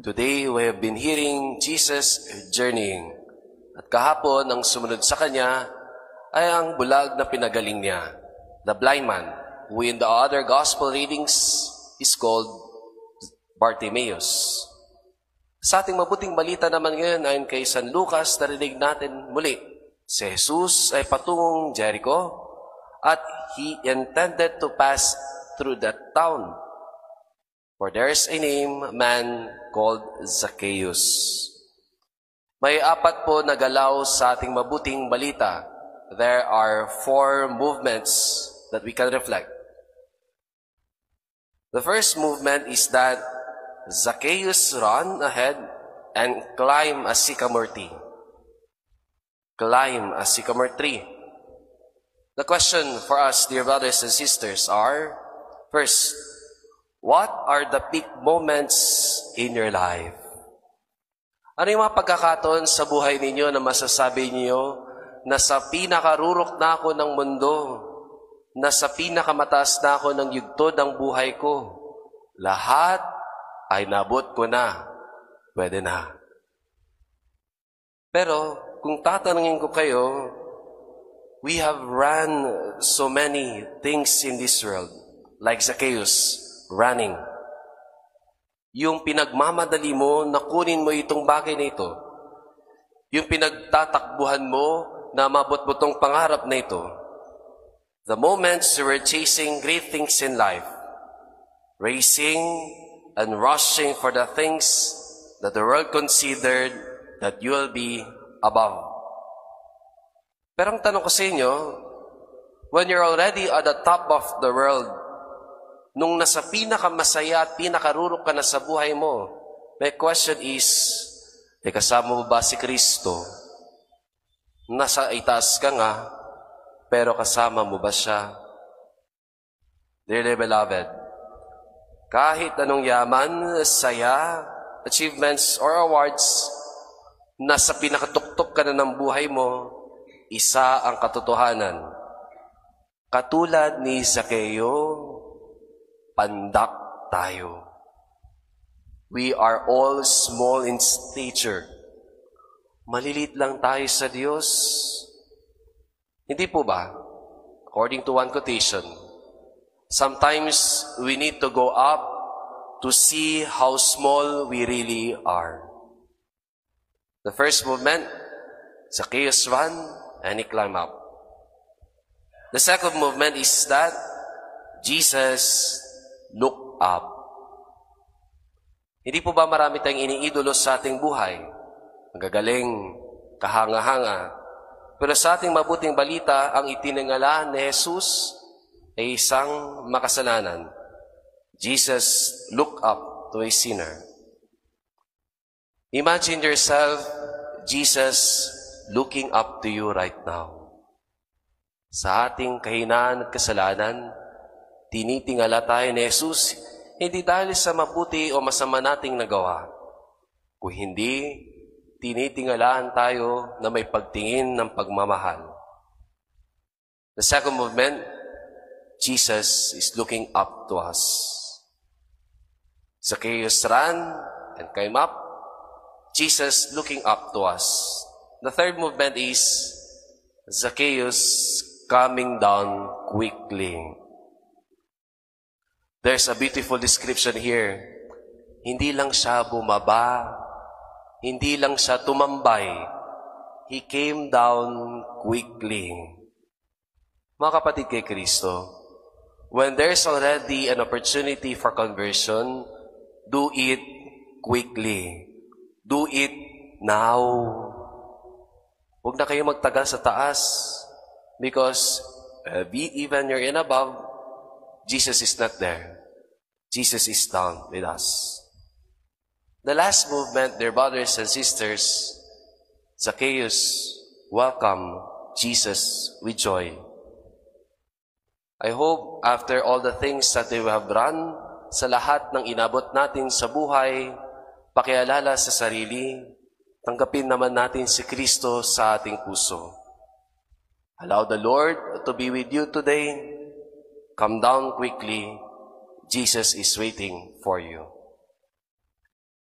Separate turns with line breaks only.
Today, we have been hearing Jesus journeying. At kahapon, ang sumunod sa kanya ay ang bulag na pinagaling niya, the blind man, who in the other gospel readings is called Bartimaeus. Sa ating mabuting balita naman ngayon, ayon kay San Lucas, narinig natin muli, si Jesus ay patungong Jericho at he intended to pass through that town. For there's a man called Zacchaeus. May 4 po na galaw sa ating mabuting balita. There are 4 movements that we can reflect. The first movement is that Zacchaeus ran ahead and climbed a sycamore tree. Climb a sycamore tree. The question for us, dear brothers and sisters, are, first, what are the peak moments in your life? Ano yung mga pagkakataon sa buhay ninyo na masasabi niyo na sa pinakarurok na ako ng mundo, na sa pinakamataas na ako ng yugto ng buhay ko, lahat ay nabot ko na, pwede na. Pero kung tatanungin ko kayo, we have run so many things in this world, like Zacchaeus, running. Yung pinagmamadali mo na kunin mo itong bagay na ito. Yung pinagtatakbuhan mo na mabot mo itong pangarap na ito. The moments you were chasing great things in life, racing and rushing for the things that the world considered that you will be above. Pero ang tanong ko sa inyo, when you're already at the top of the world, nung nasa pinakamasaya at pinakarurok ka na sa buhay mo, my question is, kasama mo ba si Kristo? Nasa itaas ka nga, pero kasama mo ba siya? Dearly beloved, kahit anong yaman, saya, achievements, or awards, nasa pinakatuktok ka na ng buhay mo, isa ang katotohanan. Katulad ni Zacchaeus, pandak tayo. We are all small in stature. Malilit lang tayo sa Diyos. Hindi po ba? According to one quotation, sometimes we need to go up to see how small we really are. The first movement, Zacchaeus ran and he climbed up. The second movement is that Jesus look up. Hindi po ba marami tayong iniidolo sa ating buhay? Magagaling, kahanga-hanga. Pero sa ating mabuting balita, ang itinangalaan ni Jesus ay isang makasalanan. Jesus look up to a sinner. Imagine yourself, Jesus looking up to you right now. Sa ating kahinaan at kasalanan, tinitingala tayo ni Jesus, hindi dahil sa mabuti o masama nating nagawa. Kung hindi, tinitingalaan tayo na may pagtingin ng pagmamahal. The second movement, Jesus is looking up to us. Zacchaeus ran and came up. Jesus looking up to us. The third movement is Zacchaeus coming down quickly. There's a beautiful description here. Hindi lang siya bumaba, hindi lang siya tumambay. He came down quickly. Mga kapatid kay Kristo, when there's already an opportunity for conversion, do it quickly. Do it now. Huwag na kayo magtagal sa taas because even you're in above, Jesus is not there. Jesus is down with us. The last movement, dear brothers and sisters, Zacchaeus welcomed Jesus with joy. I hope after all the things that we have done, sa lahat ng inabot natin sa buhay, pakialala sa sarili, tanggapin naman natin si Kristo sa ating puso. Allow the Lord to be with you today. Come down quickly. Jesus is waiting for you.